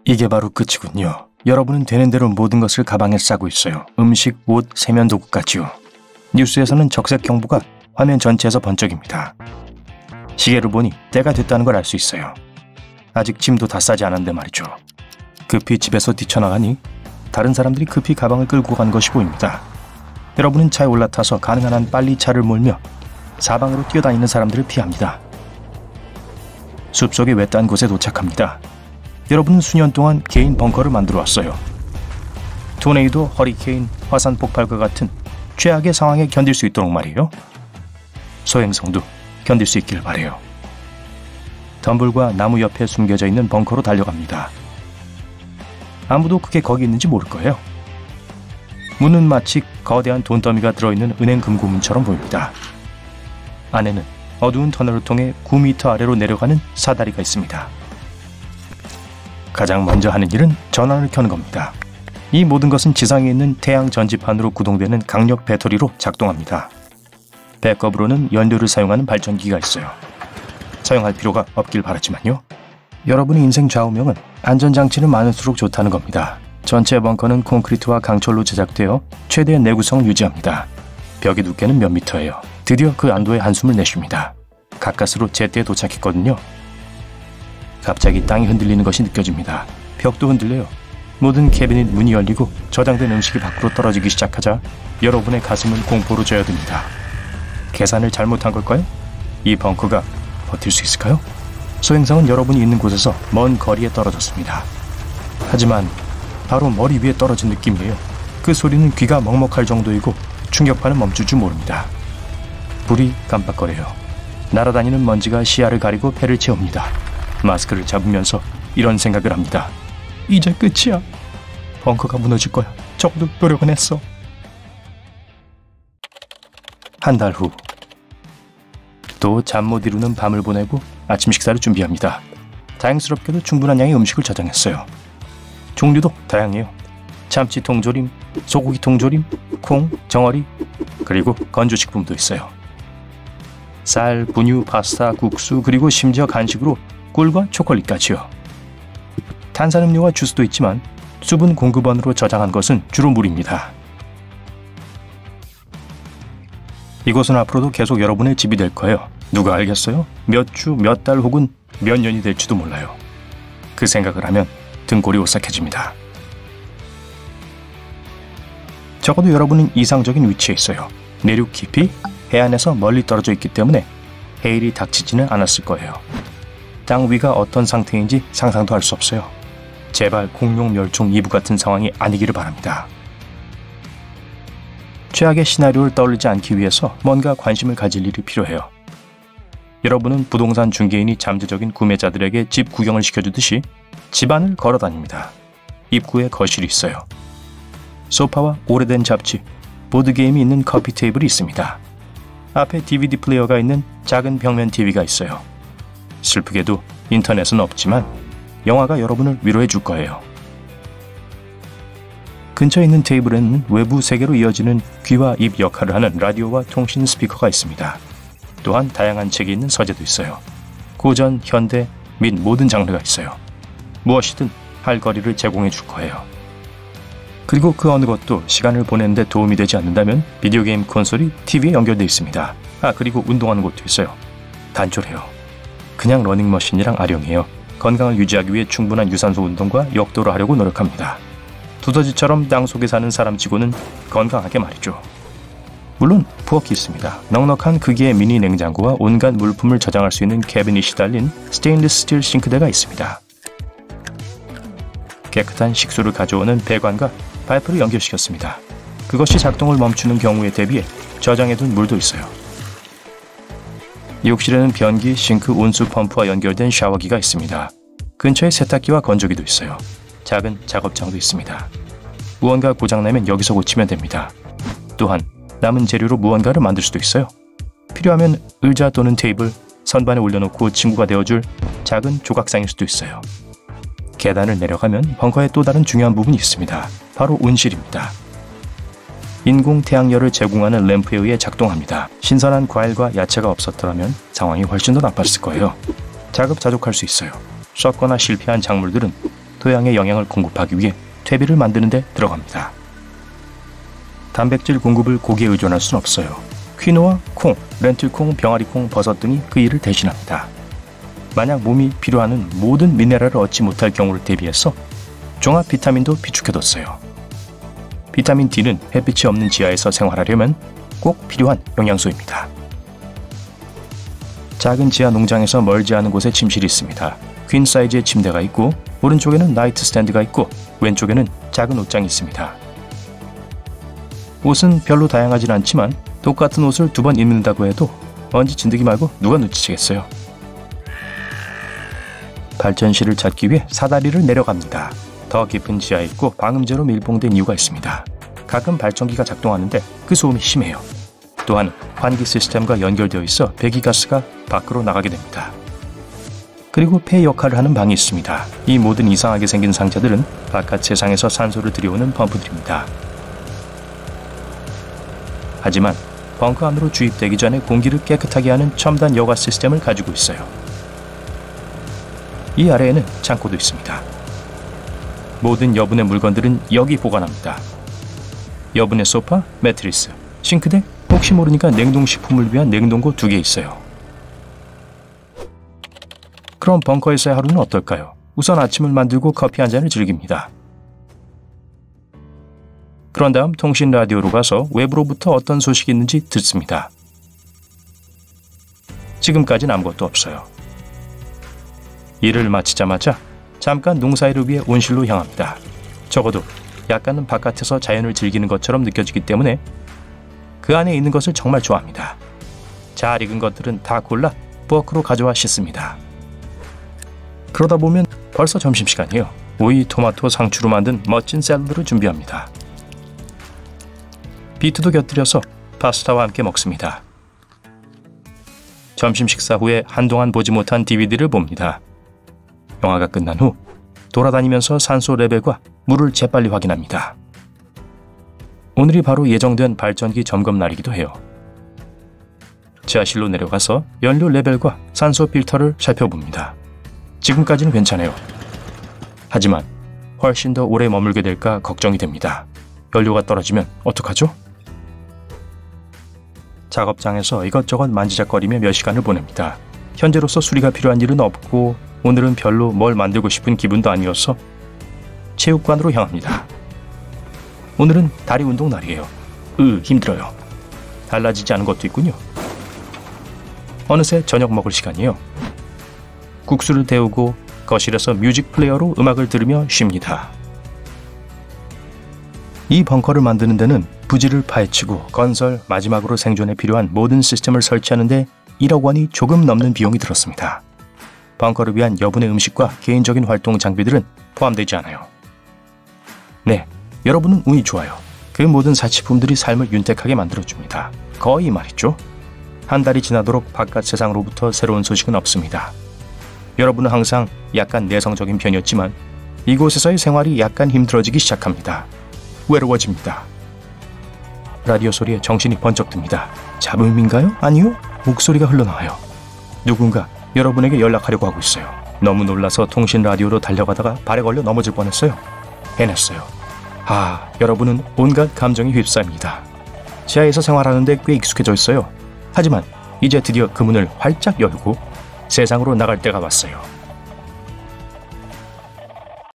이게 바로 끝이군요. 여러분은 되는 대로 모든 것을 가방에 싸고 있어요. 음식, 옷, 세면 도구까지요. 뉴스에서는 적색 경보가 화면 전체에서 번쩍입니다. 시계를 보니 때가 됐다는 걸 알 수 있어요. 아직 짐도 다 싸지 않았는데 말이죠. 급히 집에서 뛰쳐나가니 다른 사람들이 급히 가방을 끌고 간 것이 보입니다. 여러분은 차에 올라타서 가능한 한 빨리 차를 몰며 사방으로 뛰어다니는 사람들을 피합니다. 숲속의 외딴 곳에 도착합니다. 여러분은 수년 동안 개인 벙커를 만들어 왔어요. 토네이도, 허리케인, 화산 폭발과 같은 최악의 상황에 견딜 수 있도록 말이에요. 소행성도 견딜 수 있길 바래요. 덤불과 나무 옆에 숨겨져 있는 벙커로 달려갑니다. 아무도 그게 거기 있는지 모를 거예요. 문은 마치 거대한 돈더미가 들어있는 은행 금고문처럼 보입니다. 안에는 어두운 터널을 통해 9m 아래로 내려가는 사다리가 있습니다. 가장 먼저 하는 일은 전원을 켜는 겁니다. 이 모든 것은 지상에 있는 태양 전지판으로 구동되는 강력 배터리로 작동합니다. 백업으로는 연료를 사용하는 발전기가 있어요. 사용할 필요가 없길 바라지만요. 여러분의 인생 좌우명은 안전장치는 많을수록 좋다는 겁니다. 전체 벙커는 콘크리트와 강철로 제작되어 최대 내구성을 유지합니다. 벽의 두께는 몇 미터예요. 드디어 그 안도의 한숨을 내쉽니다. 가까스로 제때에 도착했거든요. 갑자기 땅이 흔들리는 것이 느껴집니다. 벽도 흔들려요. 모든 캐비닛 문이 열리고 저장된 음식이 밖으로 떨어지기 시작하자 여러분의 가슴은 공포로 젖어듭니다. 계산을 잘못한 걸까요? 이 벙커가 버틸 수 있을까요? 소행성은 여러분이 있는 곳에서 먼 거리에 떨어졌습니다. 하지만 바로 머리 위에 떨어진 느낌이에요. 그 소리는 귀가 먹먹할 정도이고 충격파는 멈출 줄 모릅니다. 불이 깜빡거려요. 날아다니는 먼지가 시야를 가리고 폐를 채웁니다. 마스크를 잡으면서 이런 생각을 합니다. 이제 끝이야. 벙커가 무너질 거야. 적어도 노력은 했어. 한 달 후. 또 잠 못 이루는 밤을 보내고 아침 식사를 준비합니다. 다행스럽게도 충분한 양의 음식을 저장했어요. 종류도 다양해요. 참치 통조림, 소고기 통조림, 콩, 정어리, 그리고 건조식품도 있어요. 쌀, 분유, 파스타, 국수, 그리고 심지어 간식으로 꿀과 초콜릿까지요. 탄산음료와 주스도 있지만 수분 공급원으로 저장한 것은 주로 물입니다. 이곳은 앞으로도 계속 여러분의 집이 될 거예요. 누가 알겠어요? 몇 주, 몇 달 혹은 몇 년이 될지도 몰라요. 그 생각을 하면 등골이 오싹해집니다. 적어도 여러분은 이상적인 위치에 있어요. 내륙 깊이 해안에서 멀리 떨어져 있기 때문에 해일이 닥치지는 않았을 거예요. 땅 위가 어떤 상태인지 상상도 할 수 없어요. 제발 공룡 멸종 2부 같은 상황이 아니기를 바랍니다. 최악의 시나리오를 떠올리지 않기 위해서 뭔가 관심을 가질 일이 필요해요. 여러분은 부동산 중개인이 잠재적인 구매자들에게 집 구경을 시켜주듯이 집안을 걸어다닙니다. 입구에 거실이 있어요. 소파와 오래된 잡지, 보드게임이 있는 커피 테이블이 있습니다. 앞에 DVD 플레이어가 있는 작은 벽면 TV가 있어요. 슬프게도 인터넷은 없지만 영화가 여러분을 위로해 줄 거예요. 근처에 있는 테이블에는 외부 세계로 이어지는 귀와 입 역할을 하는 라디오와 통신 스피커가 있습니다. 또한 다양한 책이 있는 서재도 있어요. 고전, 현대 및 모든 장르가 있어요. 무엇이든 할 거리를 제공해 줄 거예요. 그리고 그 어느 것도 시간을 보내는 데 도움이 되지 않는다면 비디오 게임 콘솔이 TV에 연결되어 있습니다. 그리고 운동하는 곳도 있어요. 단촐해요. 그냥 러닝머신이랑 아령이에요. 건강을 유지하기 위해 충분한 유산소 운동과 역도를 하려고 노력합니다. 두더지처럼 땅속에 사는 사람치고는 건강하게 말이죠. 물론 부엌이 있습니다. 넉넉한 크기의 미니 냉장고와 온갖 물품을 저장할 수 있는 캐비닛이 달린 스테인리스 스틸 싱크대가 있습니다. 깨끗한 식수를 가져오는 배관과 파이프를 연결시켰습니다. 그것이 작동을 멈추는 경우에 대비해 저장해둔 물도 있어요. 욕실에는 변기, 싱크, 온수 펌프와 연결된 샤워기가 있습니다. 근처에 세탁기와 건조기도 있어요. 작은 작업장도 있습니다. 무언가 고장나면 여기서 고치면 됩니다. 또한 남은 재료로 무언가를 만들 수도 있어요. 필요하면 의자 또는 테이블, 선반에 올려놓고 친구가 되어줄 작은 조각상일 수도 있어요. 계단을 내려가면 벙커의 또 다른 중요한 부분이 있습니다. 바로 온실입니다. 인공 태양열을 제공하는 램프에 의해 작동합니다. 신선한 과일과 야채가 없었더라면 상황이 훨씬 더 나빴을 거예요. 자급자족할 수 있어요. 썩거나 실패한 작물들은 토양에 영양을 공급하기 위해 퇴비를 만드는 데 들어갑니다. 단백질 공급을 고기에 의존할 순 없어요. 퀴노아, 콩, 렌틸콩, 병아리콩, 버섯 등이 그 일을 대신합니다. 만약 몸이 필요하는 모든 미네랄을 얻지 못할 경우를 대비해서 종합 비타민도 비축해뒀어요. 비타민 D는 햇빛이 없는 지하에서 생활하려면 꼭 필요한 영양소입니다. 작은 지하 농장에서 멀지 않은 곳에 침실이 있습니다. 퀸 사이즈의 침대가 있고 오른쪽에는 나이트 스탠드가 있고 왼쪽에는 작은 옷장이 있습니다. 옷은 별로 다양하진 않지만 똑같은 옷을 2번 입는다고 해도 먼지 진드기 말고 누가 눈치채겠어요. 발전실을 찾기 위해 사다리를 내려갑니다. 더 깊은 지하에 있고 방음제로 밀봉된 이유가 있습니다. 가끔 발전기가 작동하는데 그 소음이 심해요. 또한 환기 시스템과 연결되어 있어 배기가스가 밖으로 나가게 됩니다. 그리고 폐 역할을 하는 방이 있습니다. 이 모든 이상하게 생긴 상자들은 바깥 세상에서 산소를 들여오는 펌프들입니다. 하지만 벙커 안으로 주입되기 전에 공기를 깨끗하게 하는 첨단 여과 시스템을 가지고 있어요. 이 아래에는 창고도 있습니다. 모든 여분의 물건들은 여기 보관합니다. 여분의 소파, 매트리스, 싱크대, 혹시 모르니까 냉동식품을 위한 냉동고 2개 있어요. 그럼 벙커에서의 하루는 어떨까요? 우선 아침을 만들고 커피 한 잔을 즐깁니다. 그런 다음 통신 라디오로 가서 외부로부터 어떤 소식이 있는지 듣습니다. 지금까지는 아무것도 없어요. 일을 마치자마자 잠깐 농사일을 위해 온실로 향합니다. 적어도 약간은 바깥에서 자연을 즐기는 것처럼 느껴지기 때문에 그 안에 있는 것을 정말 좋아합니다. 잘 익은 것들은 다 골라 부엌으로 가져와 씻습니다. 그러다 보면 벌써 점심시간이에요. 오이, 토마토, 상추로 만든 멋진 샐러드를 준비합니다. 비트도 곁들여서 파스타와 함께 먹습니다. 점심 식사 후에 한동안 보지 못한 DVD를 봅니다. 영화가 끝난 후 돌아다니면서 산소 레벨과 물을 재빨리 확인합니다. 오늘이 바로 예정된 발전기 점검 날이기도 해요. 지하실로 내려가서 연료 레벨과 산소 필터를 살펴봅니다. 지금까지는 괜찮아요. 하지만 훨씬 더 오래 머물게 될까 걱정이 됩니다. 연료가 떨어지면 어떡하죠? 작업장에서 이것저것 만지작거리며 몇 시간을 보냅니다. 현재로서 수리가 필요한 일은 없고 오늘은 별로 뭘 만들고 싶은 기분도 아니어서 체육관으로 향합니다. 오늘은 다리 운동 날이에요. 힘들어요. 달라지지 않은 것도 있군요. 어느새 저녁 먹을 시간이에요. 국수를 데우고 거실에서 뮤직 플레이어로 음악을 들으며 쉽니다. 이 벙커를 만드는 데는 부지를 파헤치고 건설, 마지막으로 생존에 필요한 모든 시스템을 설치하는 데 1억 원이 조금 넘는 비용이 들었습니다. 벙커를 위한 여분의 음식과 개인적인 활동 장비들은 포함되지 않아요. 네, 여러분은 운이 좋아요. 그 모든 사치품들이 삶을 윤택하게 만들어줍니다. 거의 말이죠. 한 달이 지나도록 바깥 세상으로부터 새로운 소식은 없습니다. 여러분은 항상 약간 내성적인 편이었지만 이곳에서의 생활이 약간 힘들어지기 시작합니다. 외로워집니다. 라디오 소리에 정신이 번쩍 듭니다. 잡음인가요? 아니요? 목소리가 흘러나와요. 누군가 여러분에게 연락하려고 하고 있어요. 너무 놀라서 통신 라디오로 달려가다가 발에 걸려 넘어질 뻔했어요. 해냈어요. 여러분은 온갖 감정이 휩싸입니다. 지하에서 생활하는데 꽤 익숙해져 있어요. 하지만 이제 드디어 그 문을 활짝 열고 세상으로 나갈 때가 왔어요.